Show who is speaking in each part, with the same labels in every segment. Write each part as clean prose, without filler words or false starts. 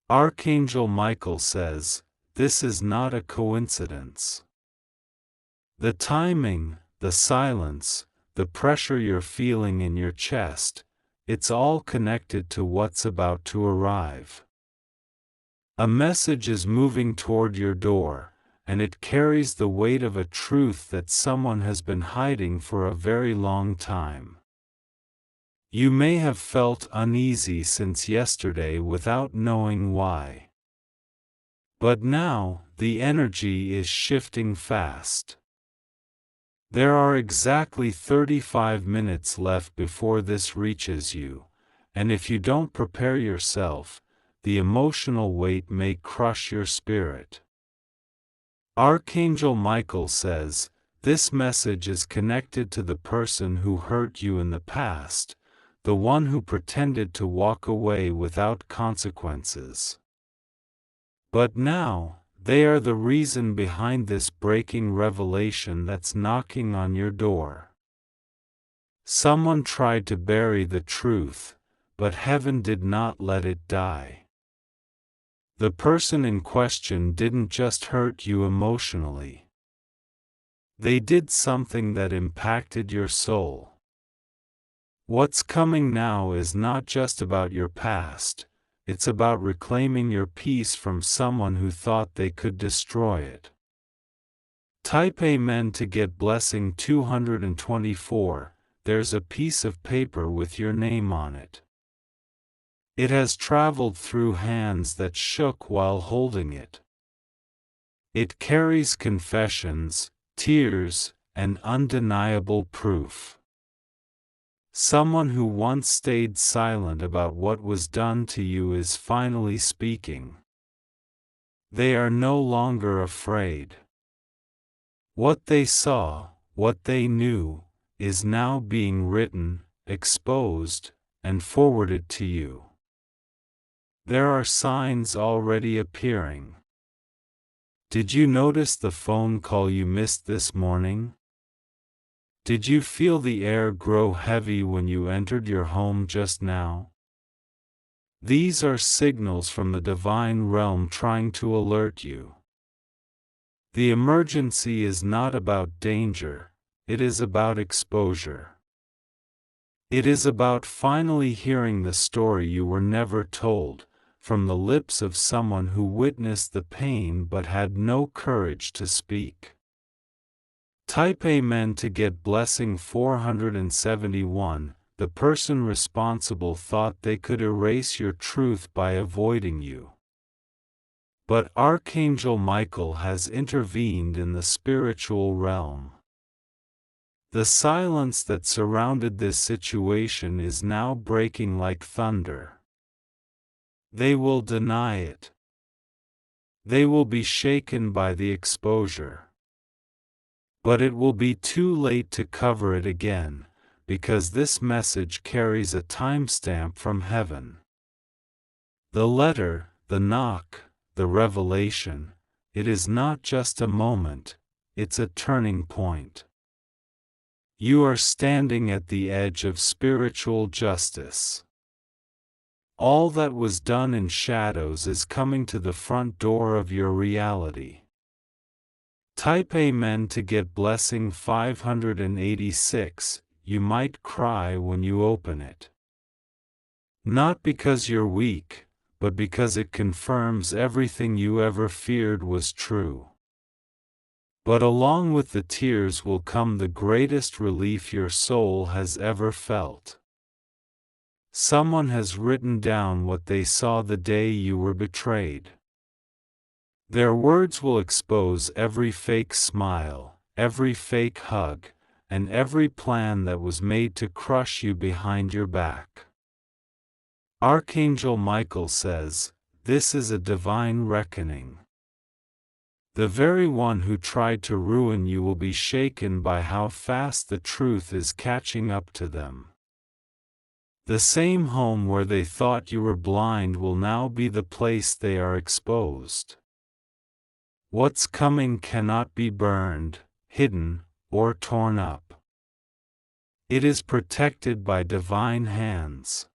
Speaker 1: Archangel Michael says, this is not a coincidence. The timing, the silence, the pressure you're feeling in your chest, it's all connected to what's about to arrive. A message is moving toward your door, and it carries the weight of a truth that someone has been hiding for a very long time. You may have felt uneasy since yesterday without knowing why. But now, the energy is shifting fast. There are exactly 35 minutes left before this reaches you, and if you don't prepare yourself, the emotional weight may crush your spirit. Archangel Michael says, this message is connected to the person who hurt you in the past, the one who pretended to walk away without consequences. But now, they are the reason behind this breaking revelation that's knocking on your door. Someone tried to bury the truth, but heaven did not let it die. The person in question didn't just hurt you emotionally. They did something that impacted your soul. What's coming now is not just about your past, it's about reclaiming your peace from someone who thought they could destroy it. Type Amen to get blessing 224. There's a piece of paper with your name on it. It has traveled through hands that shook while holding it. It carries confessions, tears, and undeniable proof. Someone who once stayed silent about what was done to you is finally speaking. They are no longer afraid. What they saw, what they knew, is now being written, exposed, and forwarded to you. There are signs already appearing. Did you notice the phone call you missed this morning? Did you feel the air grow heavy when you entered your home just now? These are signals from the divine realm trying to alert you. The emergency is not about danger, it is about exposure. It is about finally hearing the story you were never told, from the lips of someone who witnessed the pain but had no courage to speak. Type Amen to get blessing 471. The person responsible thought they could erase your truth by avoiding you. But Archangel Michael has intervened in the spiritual realm. The silence that surrounded this situation is now breaking like thunder. They will deny it. They will be shaken by the exposure. But it will be too late to cover it again, because this message carries a timestamp from heaven. The letter, the knock, the revelation, it is not just a moment, it's a turning point. You are standing at the edge of spiritual justice. All that was done in shadows is coming to the front door of your reality. Type Amen to get blessing 586. You might cry when you open it. Not because you're weak, but because it confirms everything you ever feared was true. But along with the tears will come the greatest relief your soul has ever felt. Someone has written down what they saw the day you were betrayed. Their words will expose every fake smile, every fake hug, and every plan that was made to crush you behind your back. Archangel Michael says, this is a divine reckoning. The very one who tried to ruin you will be shaken by how fast the truth is catching up to them. The same home where they thought you were blind will now be the place they are exposed. What's coming cannot be burned, hidden, or torn up. It is protected by divine hands.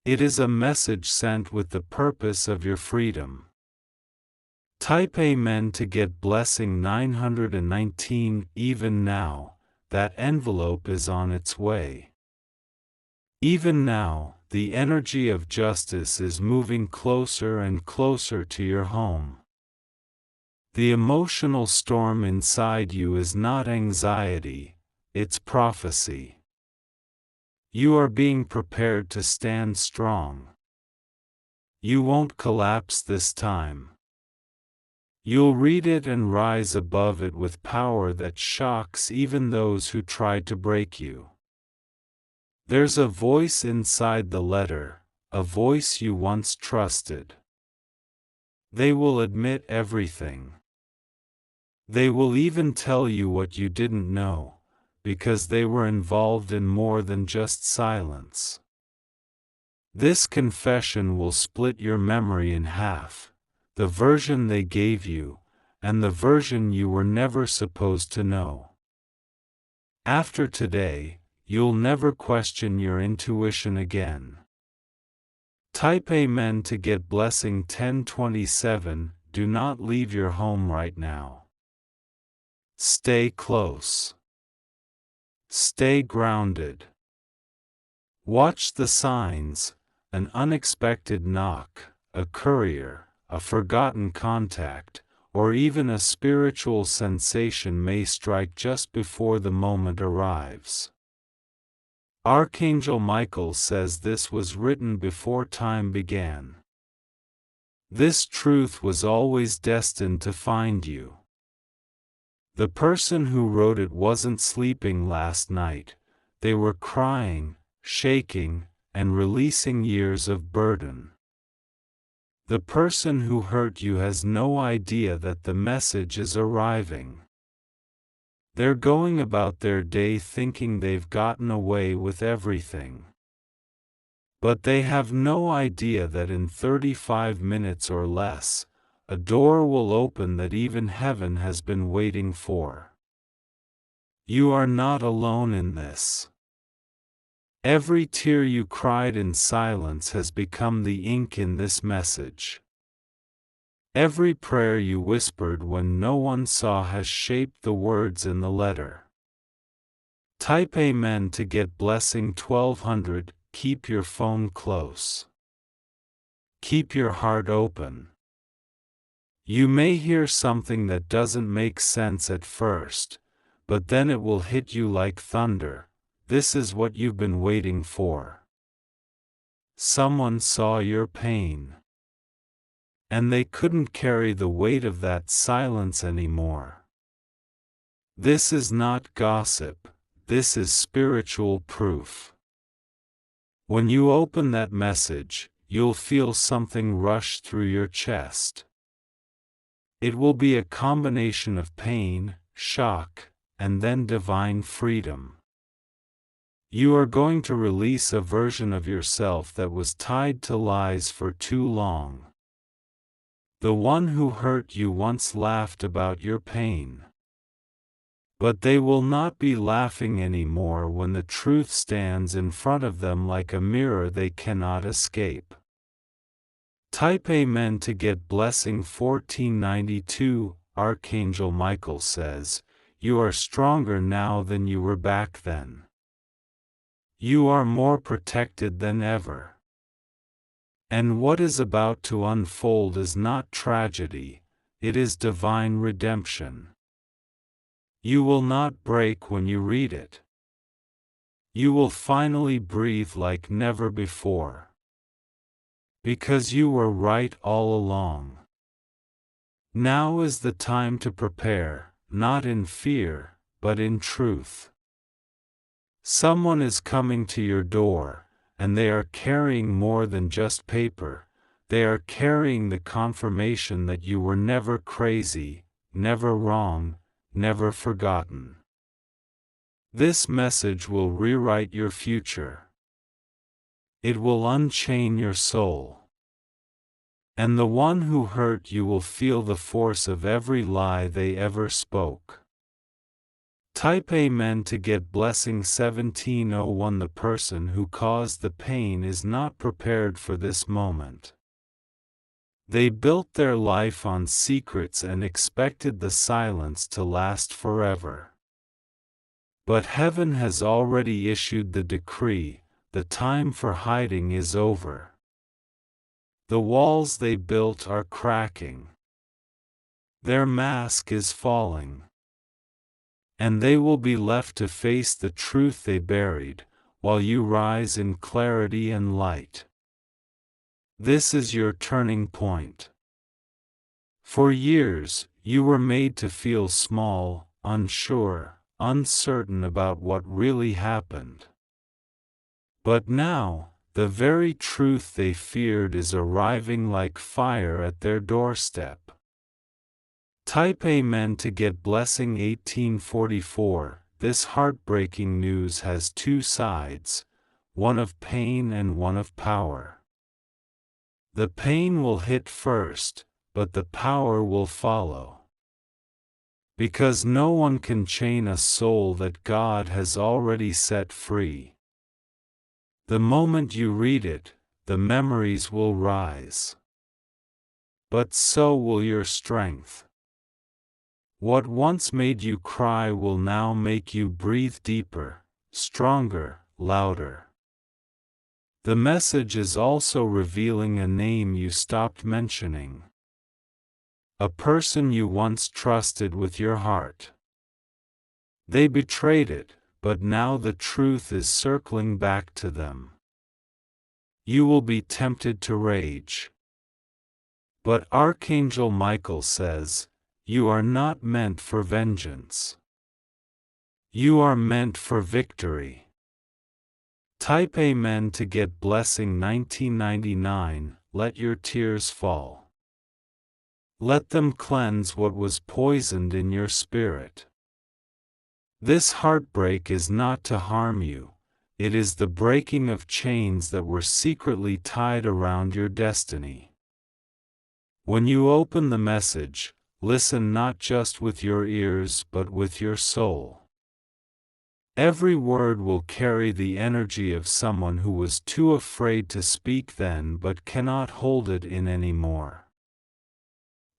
Speaker 1: It is a message sent with the purpose of your freedom. Type Amen to get blessing 919. Even now, that envelope is on its way. Even now, the energy of justice is moving closer and closer to your home. The emotional storm inside you is not anxiety, it's prophecy. You are being prepared to stand strong. You won't collapse this time. You'll read it and rise above it with power that shocks even those who tried to break you. There's a voice inside the letter, a voice you once trusted. They will admit everything. They will even tell you what you didn't know, because they were involved in more than just silence. This confession will split your memory in half, the version they gave you, and the version you were never supposed to know. After today, you'll never question your intuition again. Type Amen to get blessing 1027. Do not leave your home right now. Stay close. Stay grounded. Watch the signs, an unexpected knock, a courier, a forgotten contact, or even a spiritual sensation may strike just before the moment arrives. Archangel Michael says this was written before time began. This truth was always destined to find you. The person who wrote it wasn't sleeping last night, they were crying, shaking, and releasing years of burden. The person who hurt you has no idea that the message is arriving. They're going about their day thinking they've gotten away with everything. But they have no idea that in 35 minutes or less, a door will open that even heaven has been waiting for. You are not alone in this. Every tear you cried in silence has become the ink in this message. Every prayer you whispered when no one saw has shaped the words in the letter. Type Amen to get blessing 1200. Keep your phone close. Keep your heart open. You may hear something that doesn't make sense at first, but then it will hit you like thunder. This is what you've been waiting for. Someone saw your pain. And they couldn't carry the weight of that silence anymore. This is not gossip, this is spiritual proof. When you open that message, you'll feel something rush through your chest. It will be a combination of pain, shock, and then divine freedom. You are going to release a version of yourself that was tied to lies for too long. The one who hurt you once laughed about your pain. But they will not be laughing anymore when the truth stands in front of them like a mirror they cannot escape. Type Amen to get blessing 1492. Archangel Michael says, you are stronger now than you were back then. You are more protected than ever. And what is about to unfold is not tragedy, it is divine redemption. You will not break when you read it. You will finally breathe like never before. Because you were right all along. Now is the time to prepare, not in fear, but in truth. Someone is coming to your door, and they are carrying more than just paper. They are carrying the confirmation that you were never crazy, never wrong, never forgotten. This message will rewrite your future. It will unchain your soul. And the one who hurt you will feel the force of every lie they ever spoke. Type Amen to get blessing 1701. The person who caused the pain is not prepared for this moment. They built their life on secrets and expected the silence to last forever. But heaven has already issued the decree, the time for hiding is over. The walls they built are cracking. Their mask is falling. And they will be left to face the truth they buried, while you rise in clarity and light. This is your turning point. For years, you were made to feel small, unsure, uncertain about what really happened. But now, the very truth they feared is arriving like fire at their doorstep. Type Amen to get blessing 1844. This heartbreaking news has two sides, one of pain and one of power. The pain will hit first, but the power will follow. Because no one can chain a soul that God has already set free. The moment you read it, the memories will rise. But so will your strength. What once made you cry will now make you breathe deeper, stronger, louder. The message is also revealing a name you stopped mentioning. A person you once trusted with your heart. They betrayed it, but now the truth is circling back to them. You will be tempted to rage. But Archangel Michael says, you are not meant for vengeance. You are meant for victory. Type Amen to get blessing 1999. Let your tears fall. Let them cleanse what was poisoned in your spirit. This heartbreak is not to harm you, it is the breaking of chains that were secretly tied around your destiny. When you open the message, listen not just with your ears but with your soul. Every word will carry the energy of someone who was too afraid to speak then but cannot hold it in anymore.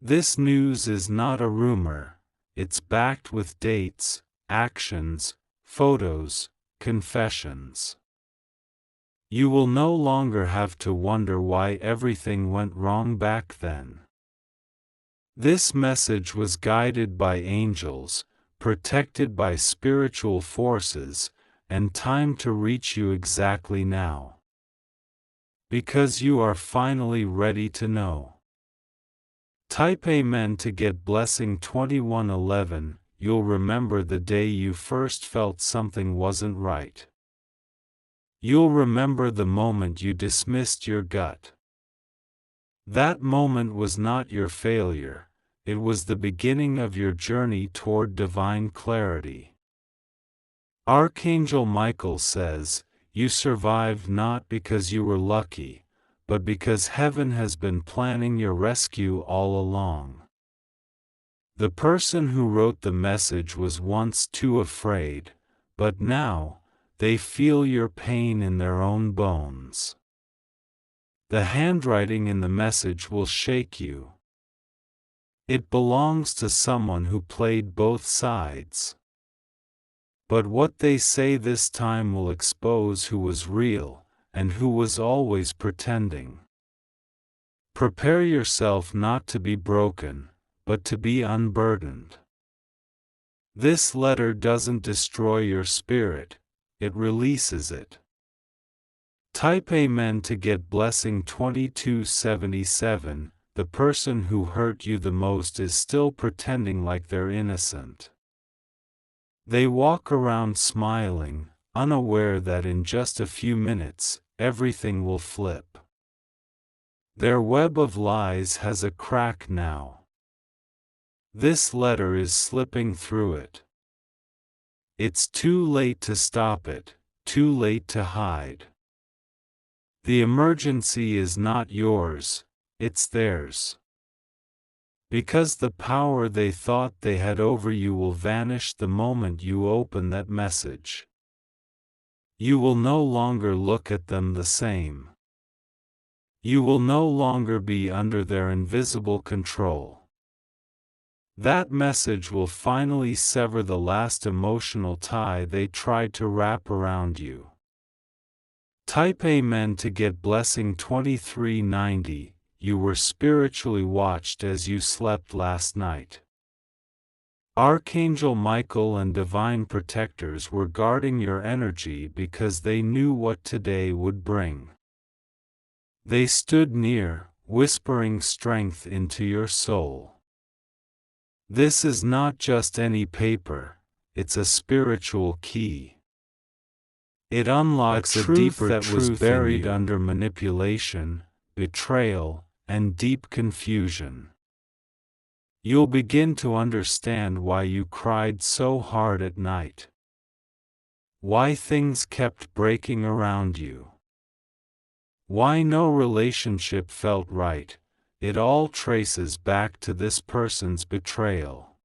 Speaker 1: This news is not a rumor, it's backed with dates, actions, photos, confessions. You will no longer have to wonder why everything went wrong back then. This message was guided by angels, protected by spiritual forces, and timed to reach you exactly now. Because you are finally ready to know. Type Amen to get blessing 2111. You'll remember the day you first felt something wasn't right. You'll remember the moment you dismissed your gut. That moment was not your failure, it was the beginning of your journey toward divine clarity. Archangel Michael says, you survived not because you were lucky, but because heaven has been planning your rescue all along. The person who wrote the message was once too afraid, but now, they feel your pain in their own bones. The handwriting in the message will shake you. It belongs to someone who played both sides. But what they say this time will expose who was real, and who was always pretending. Prepare yourself not to be broken, but to be unburdened. This letter doesn't destroy your spirit, it releases it. Type Amen to get blessing 2277. The person who hurt you the most is still pretending like they're innocent. They walk around smiling, unaware that in just a few minutes, everything will flip. Their web of lies has a crack now. This letter is slipping through it. It's too late to stop it, too late to hide. The emergency is not yours, it's theirs. Because the power they thought they had over you will vanish the moment you open that message. You will no longer look at them the same. You will no longer be under their invisible control. That message will finally sever the last emotional tie they tried to wrap around you. Type Amen to get blessing 2390. You were spiritually watched as you slept last night. Archangel Michael and divine protectors were guarding your energy because they knew what today would bring. They stood near, whispering strength into your soul. This is not just any paper, it's a spiritual key. It unlocks a deeper truth that was buried under manipulation, betrayal, and deep confusion. You'll begin to understand why you cried so hard at night. Why things kept breaking around you. Why no relationship felt right. It all traces back to this person's betrayal.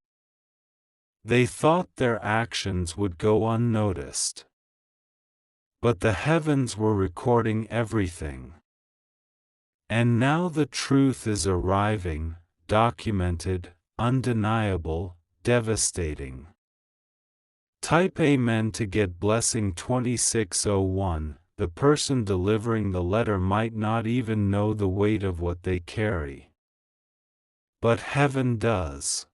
Speaker 1: They thought their actions would go unnoticed. But the heavens were recording everything. And now the truth is arriving, documented, undeniable, devastating. Type Amen to get blessing 2601. The person delivering the letter might not even know the weight of what they carry. But heaven does.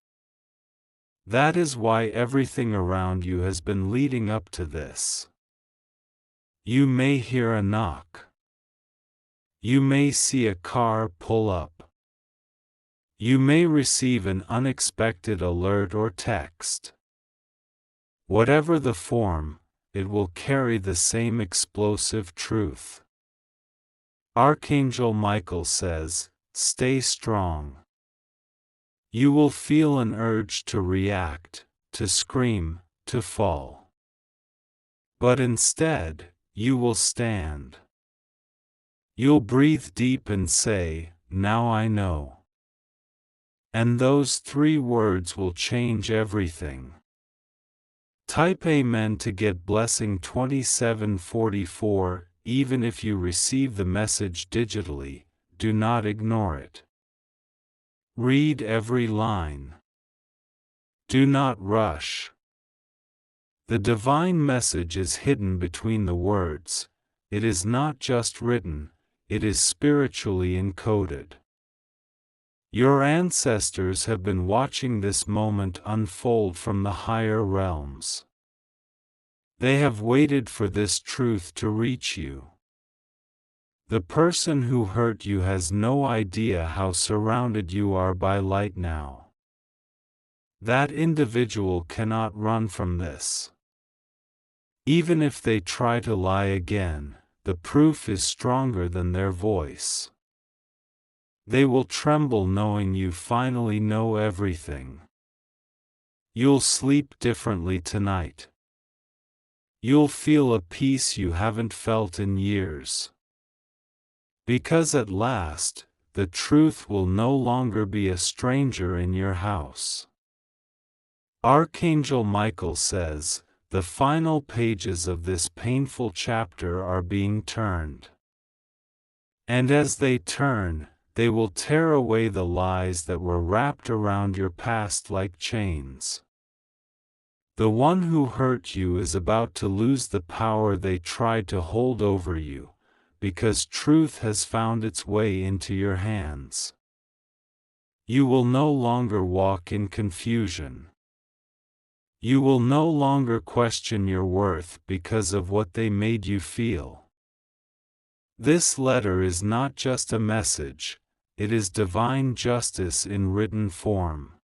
Speaker 1: That is why everything around you has been leading up to this. You may hear a knock. You may see a car pull up. You may receive an unexpected alert or text. Whatever the form, it will carry the same explosive truth. Archangel Michael says, stay strong. You will feel an urge to react, to scream, to fall. But instead, you will stand. You'll breathe deep and say, now I know. And those 3 words will change everything. Type Amen to get blessing 2744. Even if you receive the message digitally, do not ignore it. Read every line. Do not rush. The divine message is hidden between the words. It is not just written, it is spiritually encoded. Your ancestors have been watching this moment unfold from the higher realms. They have waited for this truth to reach you. The person who hurt you has no idea how surrounded you are by light now. That individual cannot run from this. Even if they try to lie again, the proof is stronger than their voice. They will tremble knowing you finally know everything. You'll sleep differently tonight. You'll feel a peace you haven't felt in years. Because at last, the truth will no longer be a stranger in your house. Archangel Michael says, the final pages of this painful chapter are being turned. And as they turn, they will tear away the lies that were wrapped around your past like chains. The one who hurt you is about to lose the power they tried to hold over you, because truth has found its way into your hands. You will no longer walk in confusion. You will no longer question your worth because of what they made you feel. This letter is not just a message, it is divine justice in written form.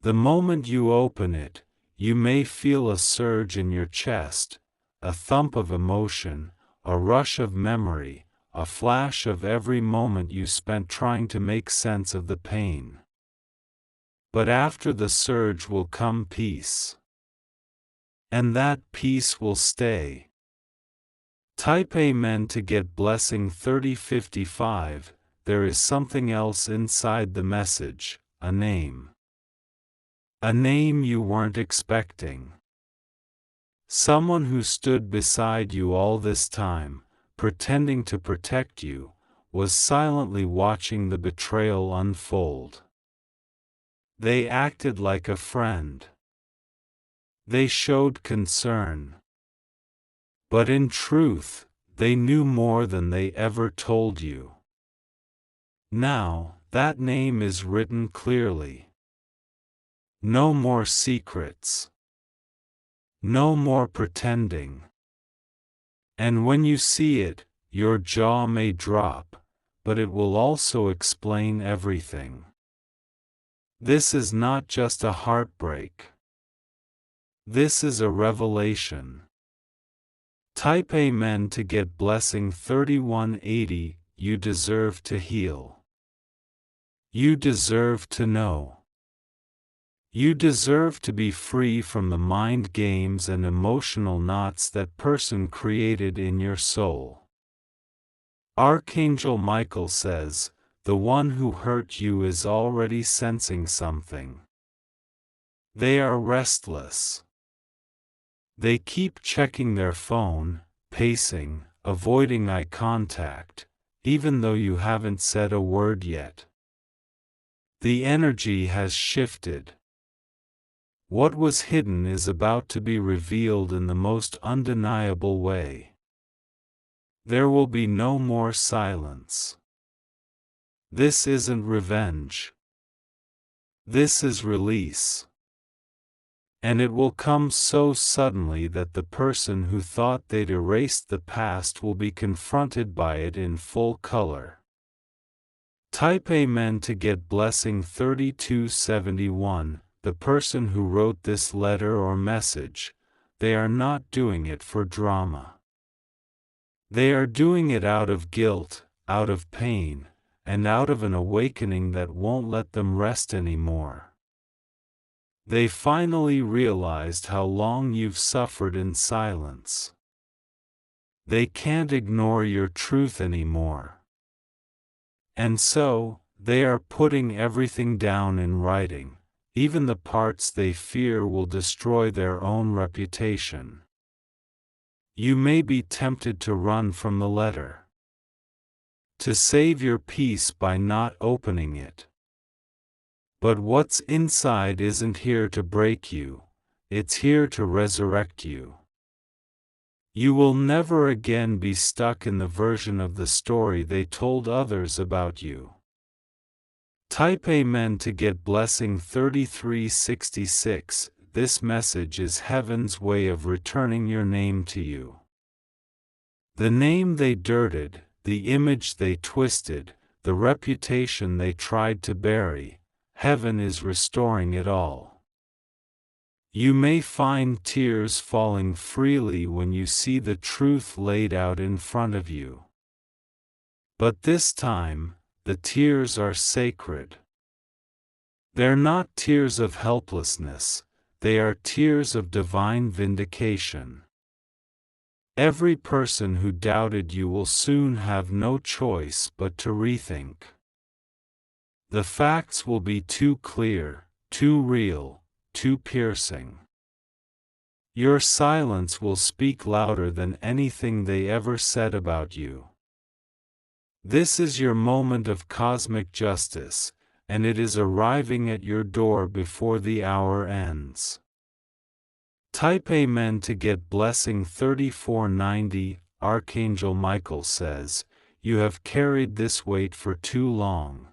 Speaker 1: The moment you open it, you may feel a surge in your chest, a thump of emotion, a rush of memory, a flash of every moment you spent trying to make sense of the pain. But after the surge will come peace. And that peace will stay. Type Amen to get blessing 3055. there is something else inside the message, a name. A name you weren't expecting. Someone who stood beside you all this time, pretending to protect you, was silently watching the betrayal unfold. They acted like a friend. They showed concern. But in truth, they knew more than they ever told you. Now, that name is written clearly. No more secrets. No more pretending. And when you see it, your jaw may drop, but it will also explain everything. This is not just a heartbreak. This is a revelation. Type Amen to get blessing 3180. You deserve to heal. You deserve to know. You deserve to be free from the mind games and emotional knots that person created in your soul. Archangel Michael says, the one who hurt you is already sensing something. They are restless. They keep checking their phone, pacing, avoiding eye contact, even though you haven't said a word yet. The energy has shifted. What was hidden is about to be revealed in the most undeniable way. There will be no more silence. This isn't revenge. This is release. And it will come so suddenly that the person who thought they'd erased the past will be confronted by it in full color. Type Amen to get blessing 3271. The person who wrote this letter or message, they are not doing it for drama. They are doing it out of guilt, out of pain, and out of an awakening that won't let them rest anymore. They finally realized how long you've suffered in silence. They can't ignore your truth anymore. And so, they are putting everything down in writing, even the parts they fear will destroy their own reputation. You may be tempted to run from the letter, to save your peace by not opening it. But what's inside isn't here to break you, it's here to resurrect you. You will never again be stuck in the version of the story they told others about you. Type Amen to get blessing 3366. This message is heaven's way of returning your name to you. The name they dirted, the image they twisted, the reputation they tried to bury, heaven is restoring it all. You may find tears falling freely when you see the truth laid out in front of you. But this time, the tears are sacred. They're not tears of helplessness, they are tears of divine vindication. Every person who doubted you will soon have no choice but to rethink. The facts will be too clear, too real, too piercing. Your silence will speak louder than anything they ever said about you. This is your moment of cosmic justice, and it is arriving at your door before the hour ends. Type Amen to get blessing 3490. Archangel Michael says, you have carried this weight for too long.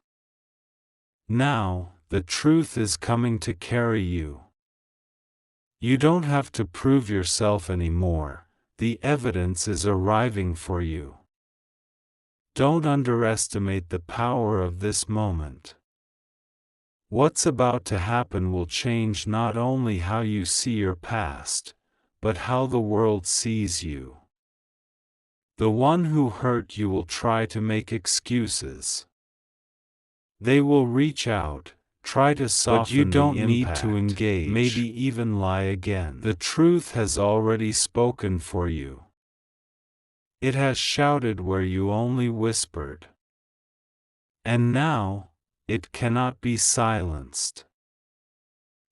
Speaker 1: Now, the truth is coming to carry you. You don't have to prove yourself anymore, the evidence is arriving for you. Don't underestimate the power of this moment. What's about to happen will change not only how you see your past, but how the world sees you. The one who hurt you will try to make excuses. They will reach out, try to soften
Speaker 2: But you don't
Speaker 1: the impact,
Speaker 2: need to engage.
Speaker 1: maybe even lie again. The truth has already spoken for you. It has shouted where you only whispered. And now, it cannot be silenced.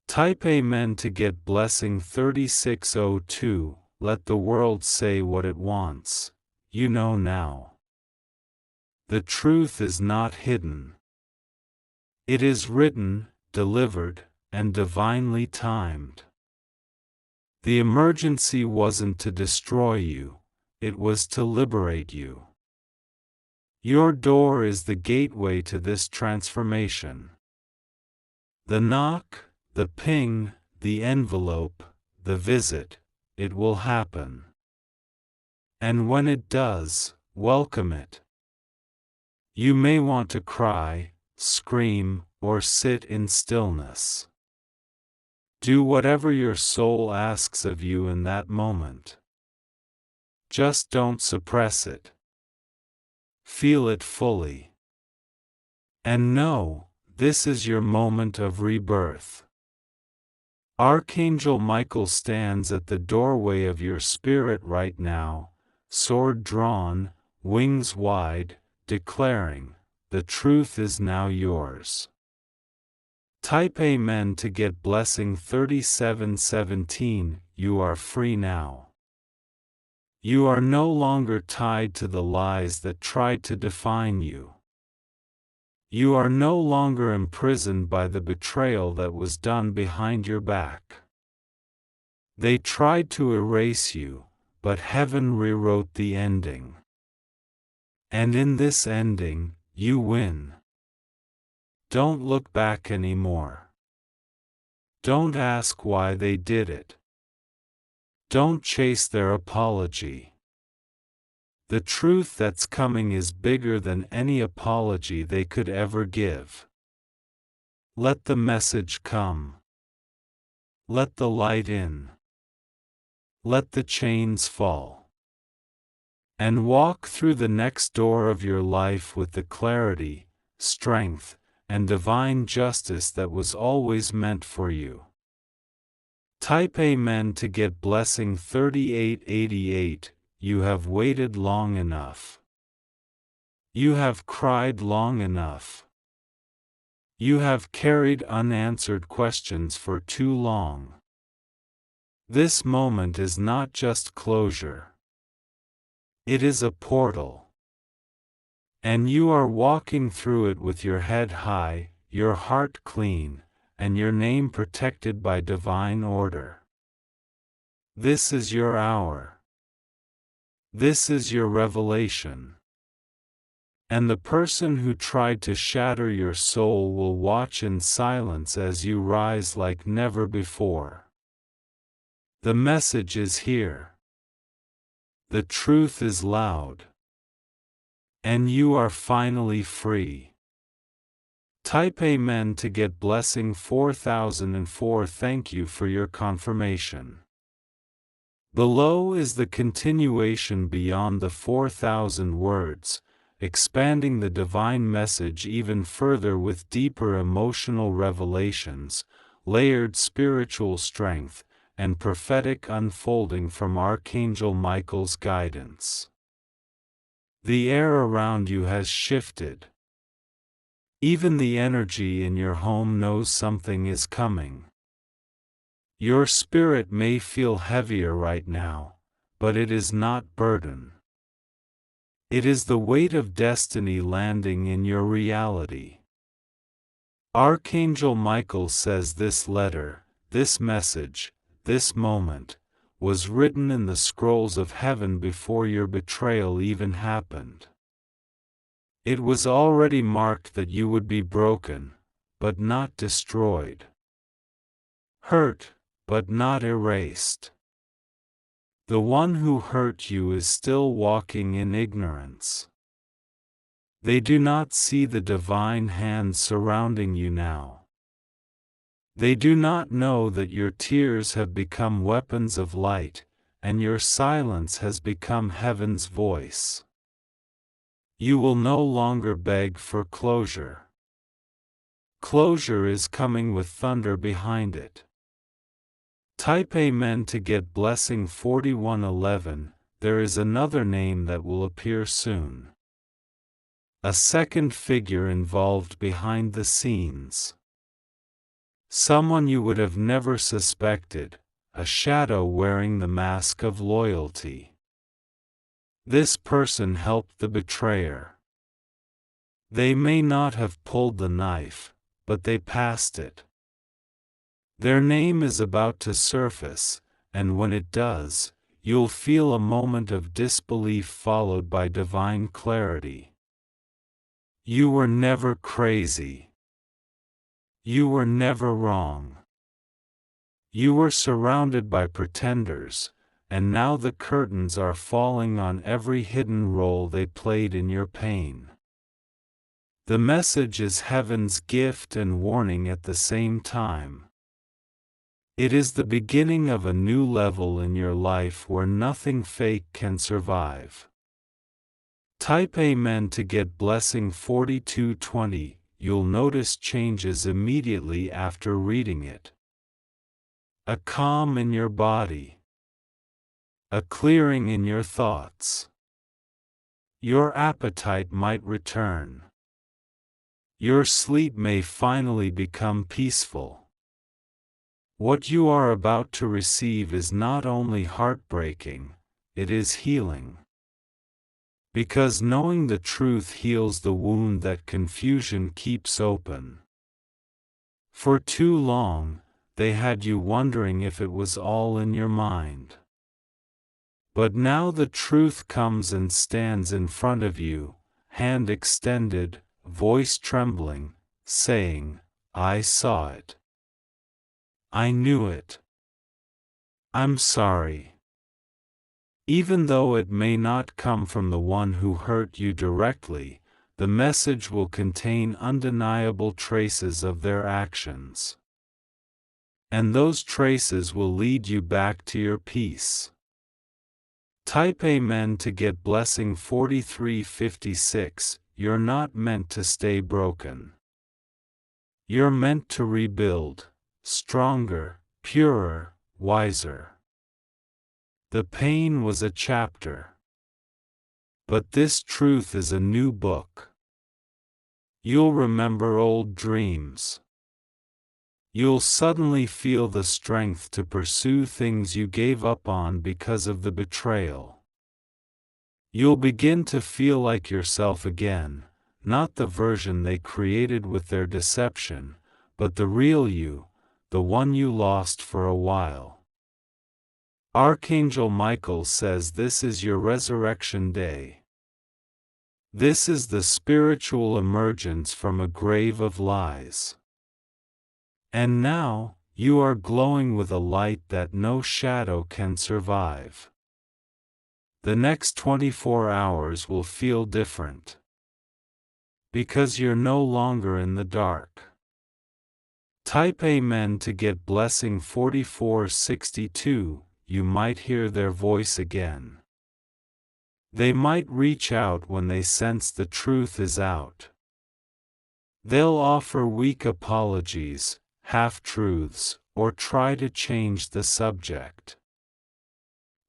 Speaker 1: Type Amen to get blessing 3602. Let the world say what it wants. You know now. The truth is not hidden. It is written, delivered, and divinely timed. The emergency wasn't to destroy you, it was to liberate you. Your door is the gateway to this transformation. The knock, the ping, the envelope, the visit, it will happen. And when it does, welcome it. You may want to cry, scream, or sit in stillness. Do whatever your soul asks of you in that moment. Just don't suppress it. Feel it fully. And know, this is your moment of rebirth. Archangel Michael stands at the doorway of your spirit right now, sword drawn, wings wide, declaring, the truth is now yours. Type Amen to get blessing 3717. You are free now. You are no longer tied to the lies that tried to define you. You are no longer imprisoned by the betrayal that was done behind your back. They tried to erase you, but heaven rewrote the ending. And in this ending, you win. Don't look back anymore. Don't ask why they did it. Don't chase their apology. The truth that's coming is bigger than any apology they could ever give. Let the message come. Let the light in. Let the chains fall. And walk through the next door of your life with the clarity, strength, and divine justice that was always meant for you. Type Amen to get blessing 3888. You have waited long enough. You have cried long enough. You have carried unanswered questions for too long. This moment is not just closure. It is a portal. And you are walking through it with your head high, your heart clean, and your name protected by divine order. This is your hour. This is your revelation. And the person who tried to shatter your soul will watch in silence as you rise like never before. The message is here. The truth is loud. And you are finally free. Type Amen to get blessing 4004. Thank you for your confirmation. Below is the continuation beyond the 4,000 words, expanding the divine message even further with deeper emotional revelations, layered spiritual strength, and prophetic unfolding from Archangel Michael's guidance. The air around you has shifted. Even the energy in your home knows something is coming. Your spirit may feel heavier right now, but it is not burden. It is the weight of destiny landing in your reality. Archangel Michael says this letter, this message, this moment, was written in the scrolls of heaven before your betrayal even happened. It was already marked that you would be broken, but not destroyed. Hurt, but not erased. The one who hurt you is still walking in ignorance. They do not see the divine hand surrounding you now. They do not know that your tears have become weapons of light, and your silence has become heaven's voice. You will no longer beg for closure. Closure is coming with thunder behind it. Type Amen to get blessing 4111. There is another name that will appear soon. A second figure involved behind the scenes. Someone you would have never suspected, a shadow wearing the mask of loyalty. This person helped the betrayer. They may not have pulled the knife, but they passed it. Their name is about to surface, and when it does, you'll feel a moment of disbelief followed by divine clarity. You were never crazy. You were never wrong. You were surrounded by pretenders, and now the curtains are falling on every hidden role they played in your pain. The message is heaven's gift and warning at the same time. It is the beginning of a new level in your life where nothing fake can survive. Type Amen to get blessing 4220. You'll notice changes immediately after reading it. A calm in your body. A clearing in your thoughts. Your appetite might return. Your sleep may finally become peaceful. What you are about to receive is not only heartbreaking, it is healing. Because knowing the truth heals the wound that confusion keeps open. For too long, they had you wondering if it was all in your mind. But now the truth comes and stands in front of you, hand extended, voice trembling, saying, I saw it. I knew it. I'm sorry. Even though it may not come from the one who hurt you directly, the message will contain undeniable traces of their actions. And those traces will lead you back to your peace. Type Amen to get blessing 4356. You're not meant to stay broken. You're meant to rebuild, stronger, purer, wiser. The pain was a chapter. But this truth is a new book. You'll remember old dreams. You'll suddenly feel the strength to pursue things you gave up on because of the betrayal. You'll begin to feel like yourself again, not the version they created with their deception, but the real you, the one you lost for a while. Archangel Michael says this is your resurrection day. This is the spiritual emergence from a grave of lies. And now, you are glowing with a light that no shadow can survive. The next 24 hours will feel different. Because you're no longer in the dark. Type Amen to get blessing 4462. You might hear their voice again. They might reach out when they sense the truth is out. They'll offer weak apologies, half-truths, or try to change the subject.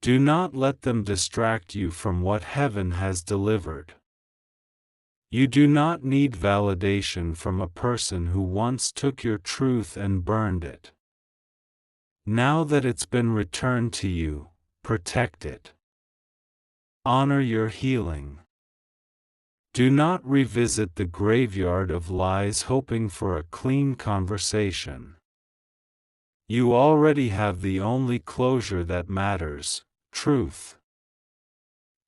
Speaker 1: Do not let them distract you from what heaven has delivered. You do not need validation from a person who once took your truth and burned it. Now that it's been returned to you, protect it. Honor your healing. Do not revisit the graveyard of lies hoping for a clean conversation. You already have the only closure that matters, truth.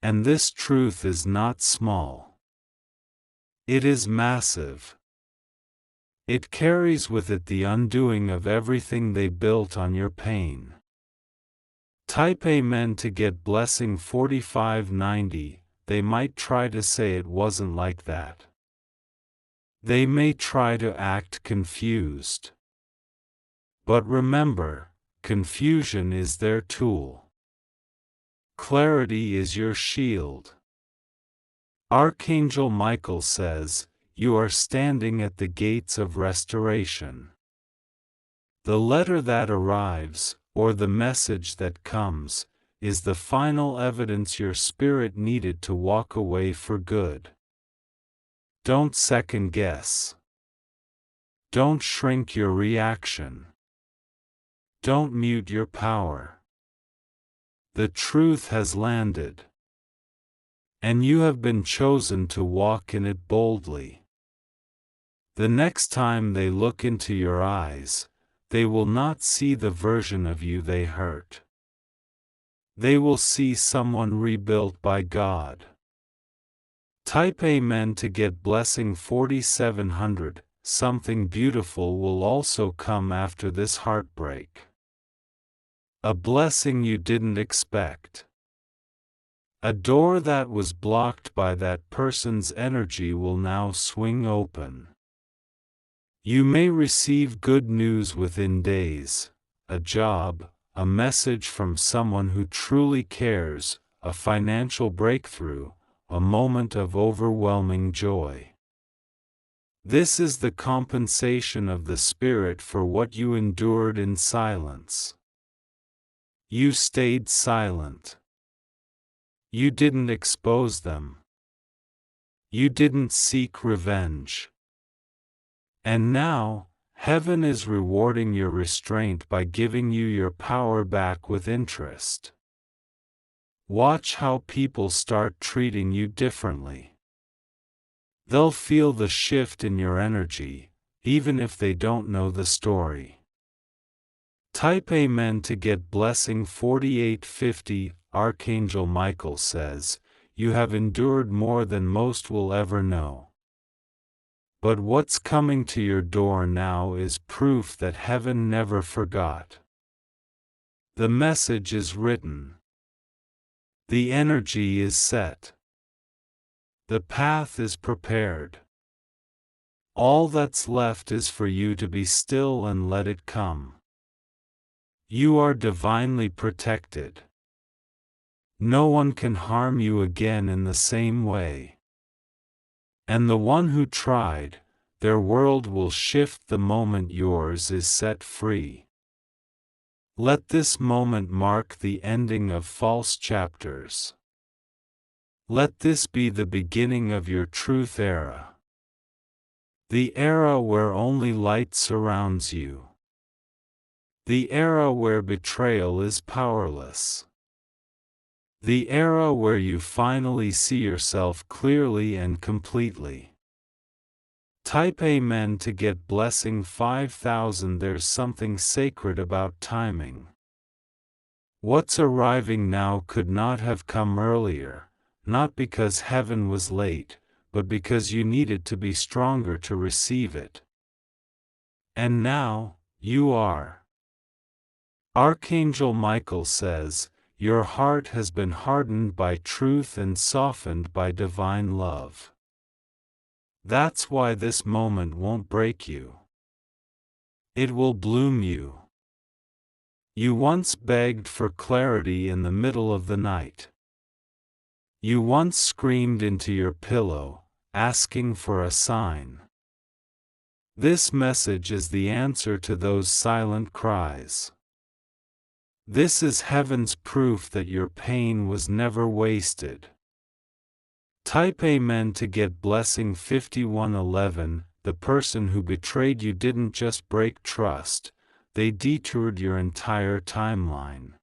Speaker 1: And this truth is not small. It is massive. It carries with it the undoing of everything they built on your pain. Type Amen to get blessing 4590. They might try to say it wasn't like that. They may try to act confused. But remember, confusion is their tool. Clarity is your shield. Archangel Michael says, you are standing at the gates of restoration. The letter that arrives, or the message that comes, is the final evidence your spirit needed to walk away for good. Don't second guess. Don't shrink your reaction. Don't mute your power. The truth has landed, and you have been chosen to walk in it boldly. The next time they look into your eyes, they will not see the version of you they hurt. They will see someone rebuilt by God. Type Amen to get blessing 4700. Something beautiful will also come after this heartbreak. A blessing you didn't expect. A door that was blocked by that person's energy will now swing open. You may receive good news within days, a job, a message from someone who truly cares, a financial breakthrough, a moment of overwhelming joy. This is the compensation of the Spirit for what you endured in silence. You stayed silent. You didn't expose them. You didn't seek revenge. And now, heaven is rewarding your restraint by giving you your power back with interest. Watch how people start treating you differently. They'll feel the shift in your energy, even if they don't know the story. Type Amen to get blessing 4850. Archangel Michael says, "You have endured more than most will ever know. But what's coming to your door now is proof that heaven never forgot. The message is written. The energy is set. The path is prepared. All that's left is for you to be still and let it come. You are divinely protected. No one can harm you again in the same way. And the one who tried, their world will shift the moment yours is set free. Let this moment mark the ending of false chapters. Let this be the beginning of your truth era. The era where only light surrounds you. The era where betrayal is powerless. The era where you finally see yourself clearly and completely." Type Amen to get blessing 5000. There's something sacred about timing. What's arriving now could not have come earlier, not because heaven was late, but because you needed to be stronger to receive it. And now, you are. Archangel Michael says, "Your heart has been hardened by truth and softened by divine love. That's why this moment won't break you. It will bloom you. You once begged for clarity in the middle of the night. You once screamed into your pillow, asking for a sign. This message is the answer to those silent cries. This is heaven's proof that your pain was never wasted." Type Amen to get blessing 5111. The person who betrayed you didn't just break trust, they detoured your entire timeline.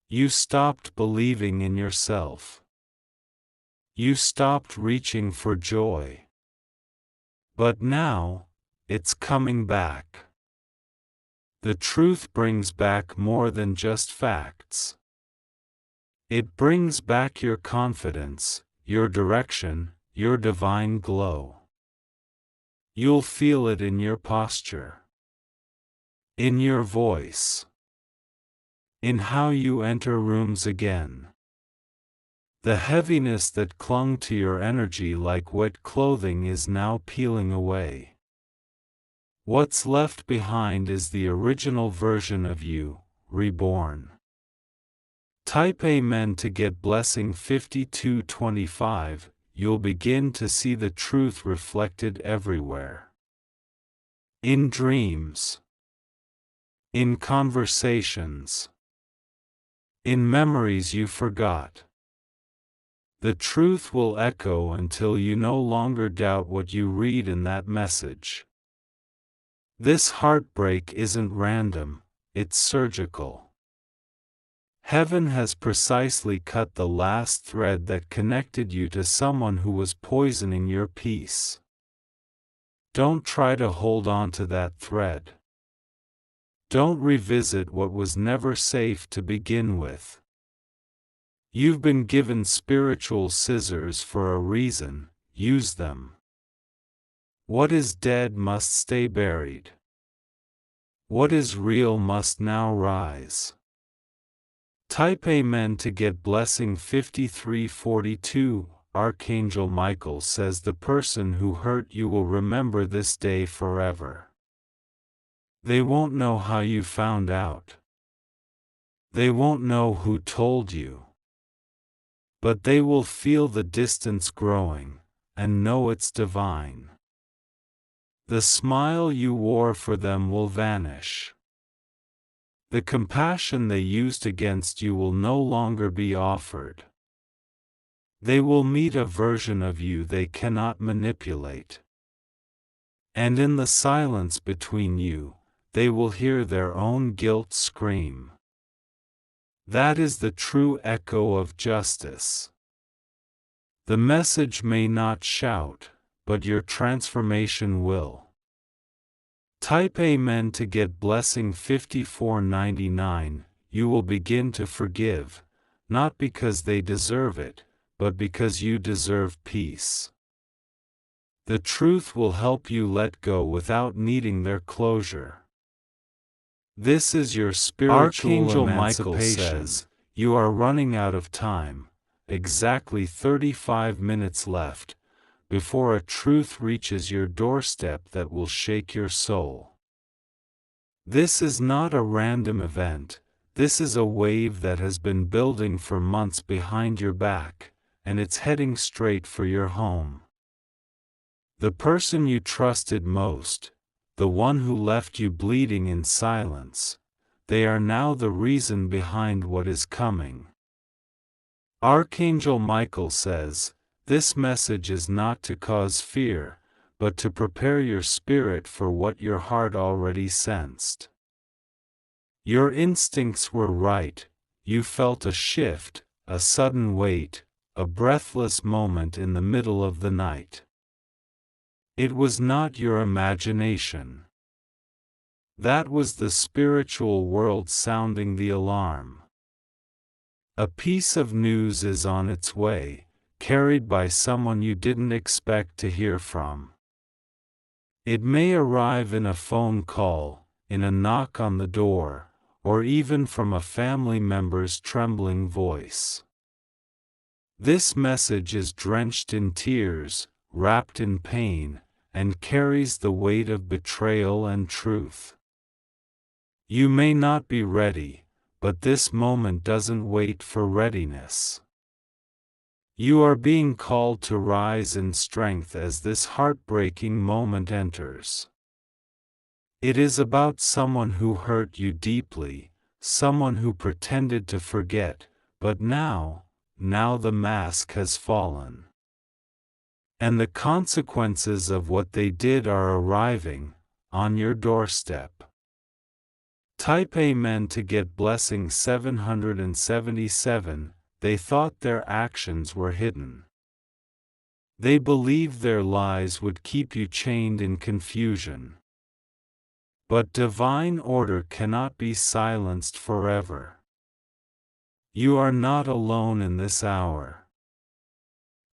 Speaker 1: You stopped believing in yourself. You stopped reaching for joy. But now, it's coming back. The truth brings back more than just facts. It brings back your confidence, your direction, your divine glow. You'll feel it in your posture, in your voice, in how you enter rooms again. The heaviness that clung to your energy like wet clothing is now peeling away. What's left behind is the original version of you, reborn. Type Amen to get blessing 5225. You'll begin to see the truth reflected everywhere. In dreams. In conversations. In memories you forgot. The truth will echo until you no longer doubt what you read in that message. This heartbreak isn't random, it's surgical. Heaven has precisely cut the last thread that connected you to someone who was poisoning your peace. Don't try to hold on to that thread. Don't revisit what was never safe to begin with. You've been given spiritual scissors for a reason, use them. What is dead must stay buried. What is real must now rise. Type Amen to get blessing 5342. Archangel Michael says the person who hurt you will remember this day forever. They won't know how you found out. They won't know who told you. But they will feel the distance growing, and know it's divine. The smile you wore for them will vanish. The compassion they used against you will no longer be offered. They will meet a version of you they cannot manipulate. And in the silence between you, they will hear their own guilt scream. That is the true echo of justice. The message may not shout, but your transformation will. Type Amen to get blessing 5499. You will begin to forgive, not because they deserve it, but because you deserve peace. The truth will help you let go without needing their closure. This is your spiritual
Speaker 2: Archangel
Speaker 1: emancipation.
Speaker 2: Michael says,
Speaker 1: You are running out of time, exactly 35 minutes left, before a truth reaches your doorstep that will shake your soul. This is not a random event, this is a wave that has been building for months behind your back, and it's heading straight for your home. The person you trusted most, the one who left you bleeding in silence, they are now the reason behind what is coming. Archangel Michael says, this message is not to cause fear, but to prepare your spirit for what your heart already sensed. Your instincts were right, you felt a shift, a sudden weight, a breathless moment in the middle of the night. It was not your imagination. That was the spiritual world sounding the alarm. A piece of news is on its way, carried by someone you didn't expect to hear from. It may arrive in a phone call, in a knock on the door, or even from a family member's trembling voice. This message is drenched in tears, wrapped in pain, and carries the weight of betrayal and truth. You may not be ready, but this moment doesn't wait for readiness. You are being called to rise in strength as this heartbreaking moment enters. It is about someone who hurt you deeply, someone who pretended to forget, but now the mask has fallen. And the consequences of what they did are arriving, on your doorstep. Type Amen to get blessing 777. They thought their actions were hidden. They believed their lies would keep you chained in confusion. But divine order cannot be silenced forever. You are not alone in this hour.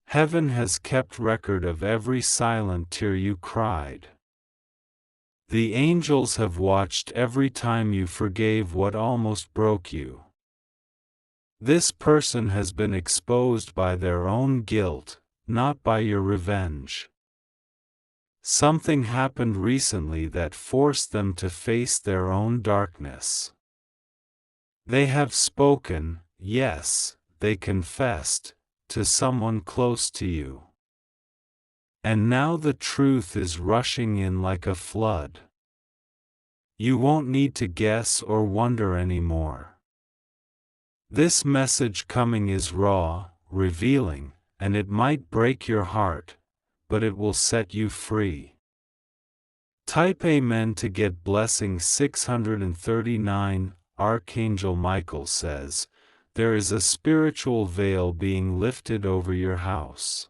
Speaker 1: Heaven has kept record of every silent tear you cried. The angels have watched every time you forgave what almost broke you. This person has been exposed by their own guilt, not by your revenge. Something happened recently that forced them to face their own darkness. They have spoken, yes, they confessed, to someone close to you. And now the truth is rushing in like a flood. You won't need to guess or wonder anymore. This message coming is raw, revealing, and it might break your heart, but it will set you free. Type Amen to get blessing 639. Archangel Michael says, there is a spiritual veil being lifted over your house.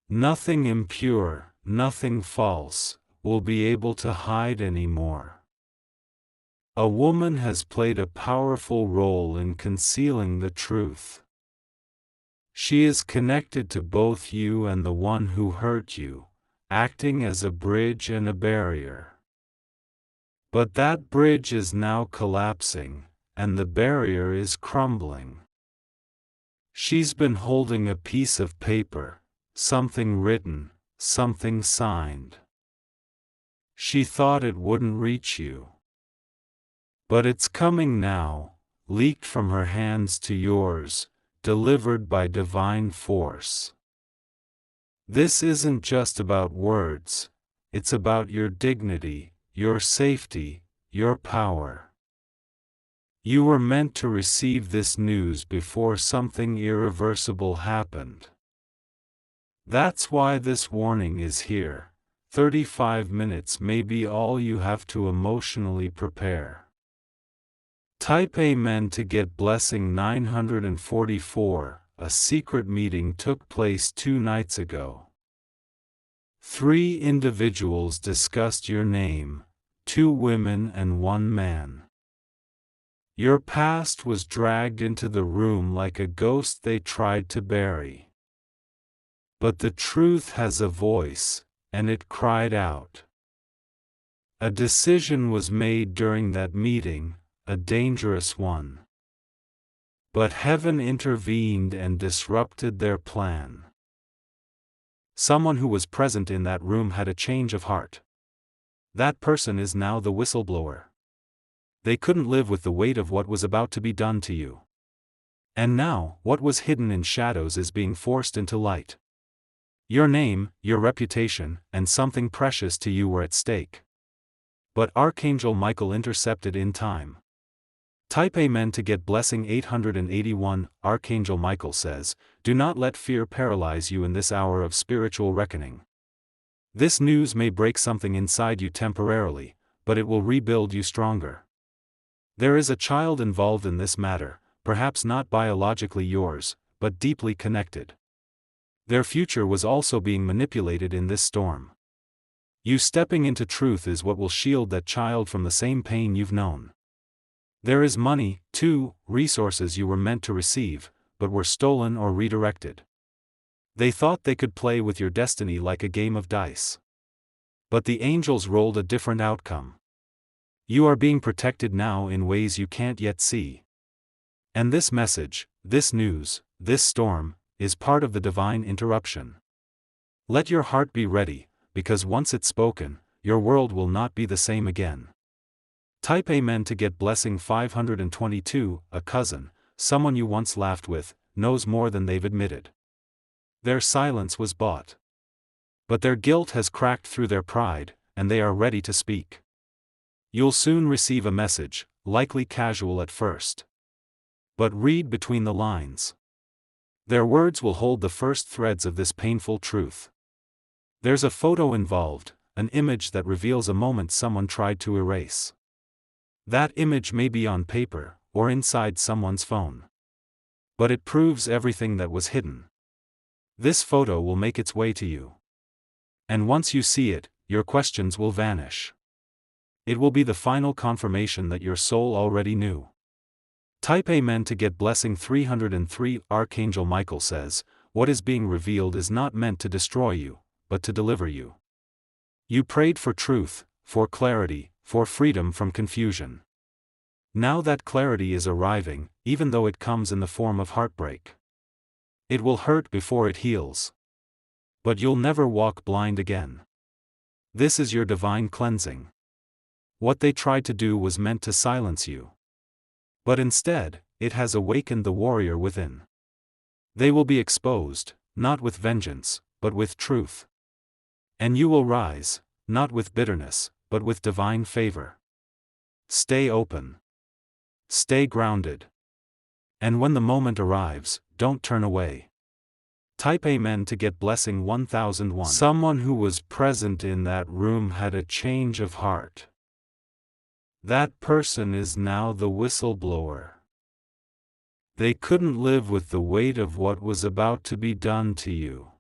Speaker 1: Nothing impure, nothing false, will be able to hide anymore. A woman has played a powerful role in concealing the truth. She is connected to both you and the one who hurt you, acting as a bridge and a barrier. But that bridge is now collapsing, and the barrier is crumbling. She's been holding a piece of paper, something written, something signed. She thought it wouldn't reach you. But it's coming now, leaked from her hands to yours, delivered by divine force. This isn't just about words, it's about your dignity, your safety, your power. You were meant to receive this news before something irreversible happened. That's why this warning is here. 35 minutes may be all you have to emotionally prepare. Type Amen to get blessing 944. A secret meeting took place 2 nights ago. 3 individuals discussed your name, 2 women and 1 man. Your past was dragged into the room like a ghost they tried to bury. But the truth has a voice, and it cried out. A decision was made during that meeting, a dangerous one. But heaven intervened and disrupted their plan. Someone who was present in that room had a change of heart. That person is now the whistleblower. They couldn't live with the weight of what was about to be done to you. And now, what was hidden in shadows is being forced into light. Your name, your reputation, and something precious to you were at stake. But Archangel Michael intercepted in time. Type Amen to get blessing 881. Archangel Michael says, do not let fear paralyze you in this hour of spiritual reckoning. This news may break something inside you temporarily, but it will rebuild you stronger. There is a child involved in this matter, perhaps not biologically yours, but deeply connected. Their future was also being manipulated in this storm. You stepping into truth is what will shield that child from the same pain you've known. There is money, too, resources you were meant to receive, but were stolen or redirected. They thought they could play with your destiny like a game of dice. But the angels rolled a different outcome. You are being protected now in ways you can't yet see. And this message, this news, this storm, is part of the divine interruption. Let your heart be ready, because once it's spoken, your world will not be the same again. Type Amen to get blessing 522. A cousin, someone you once laughed with, knows more than they've admitted. Their silence was bought. But their guilt has cracked through their pride, and they are ready to speak. You'll soon receive a message, likely casual at first. But read between the lines. Their words will hold the first threads of this painful truth. There's a photo involved, an image that reveals a moment someone tried to erase. That image may be on paper, or inside someone's phone. But it proves everything that was hidden. This photo will make its way to you. And once you see it, your questions will vanish. It will be the final confirmation that your soul already knew. Type Amen to get blessing 303. Archangel Michael says, what is being revealed is not meant to destroy you, but to deliver you. You prayed for truth, for clarity, for freedom from confusion. Now that clarity is arriving, even though it comes in the form of heartbreak. It will hurt before it heals. But you'll never walk blind again. This is your divine cleansing. What they tried to do was meant to silence you. But instead, it has awakened the warrior within. They will be exposed, not with vengeance, but with truth. And you will rise, not with bitterness, but with divine favor. Stay open. Stay grounded. And when the moment arrives, don't turn away.
Speaker 2: Type Amen to get blessing 1001.
Speaker 1: Someone who was present in that room had a change of heart. That person is now the whistleblower. They couldn't live with the weight of what was about to be done to you.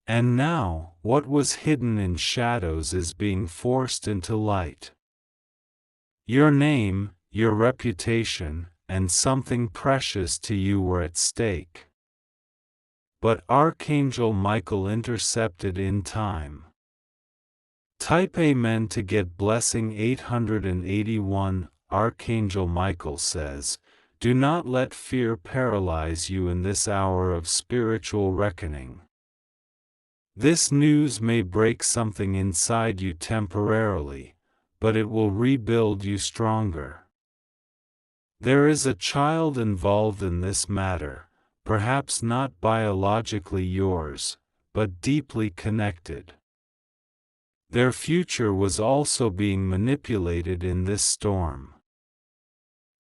Speaker 1: And now, what was hidden in shadows is being forced into light. Your name, your reputation, and something precious to you were at stake. But Archangel Michael intercepted in time. Type Amen to get blessing 881. Archangel Michael says, "Do not let fear paralyze you in this hour of spiritual reckoning. This news may break something inside you temporarily, but it will rebuild you stronger. There is a child involved in this matter, perhaps not biologically yours, but deeply connected. Their future was also being manipulated in this storm.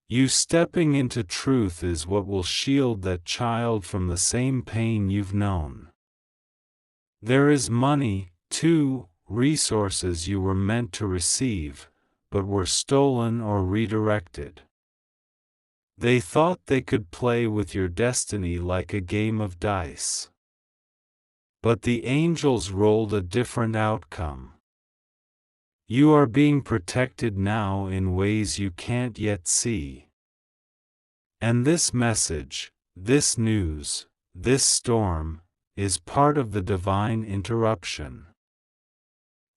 Speaker 1: You stepping into truth is what will shield that child from the same pain you've known. There is money, too, resources you were meant to receive, but were stolen or redirected. They thought they could play with your destiny like a game of dice. But the angels rolled a different outcome. You are being protected now in ways you can't yet see. And this message, this news, this storm, is part of the divine interruption.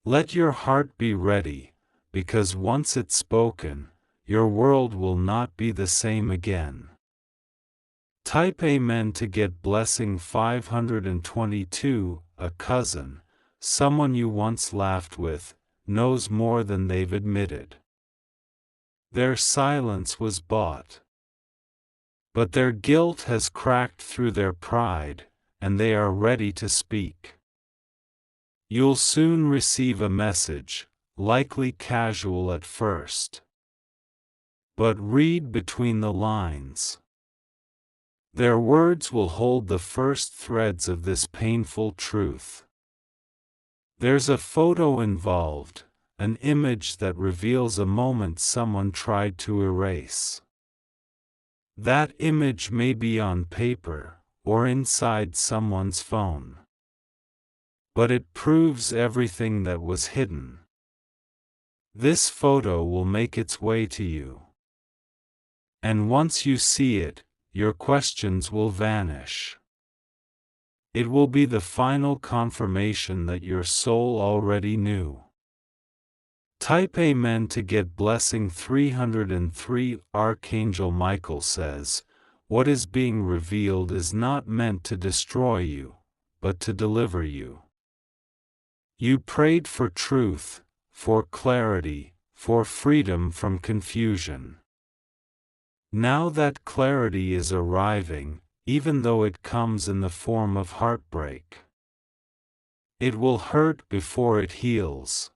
Speaker 1: Let your heart be ready, because once it's spoken, your world will not be the same again." Type Amen to get blessing 522. A cousin, someone you once laughed with, knows more than they've admitted. Their silence was bought. But their guilt has cracked through their pride, and they are ready to speak. You'll soon receive a message, likely casual at first. But read between the lines. Their words will hold the first threads of this painful truth. There's a photo involved, an image that reveals a moment someone tried to erase. That image may be on paper, or inside someone's phone. But it proves everything that was hidden. This photo will make its way to you. And once you see it, your questions will vanish. It will be the final confirmation that your soul already knew. Type Amen to get blessing 303. Archangel Michael says, "What is being revealed is not meant to destroy you, but to deliver you." You prayed for truth, for clarity, for freedom from confusion. Now that clarity is arriving, even though it comes in the form of heartbreak. It will hurt before it heals.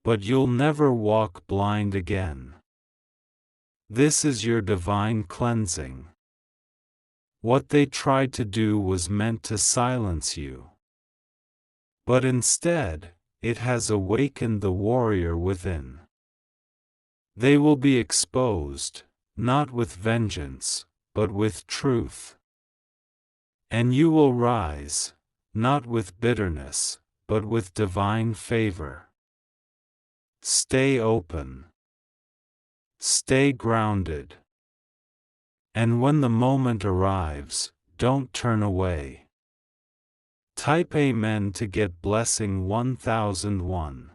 Speaker 1: But you'll never walk blind again. This is your divine cleansing. What they tried to do was meant to silence you. But instead, it has awakened the warrior within. They will be exposed, not with vengeance, but with truth. And you will rise, not with bitterness, but with divine favor. Stay open. Stay grounded. And when the moment arrives, don't turn away. Type Amen to get blessing 1001.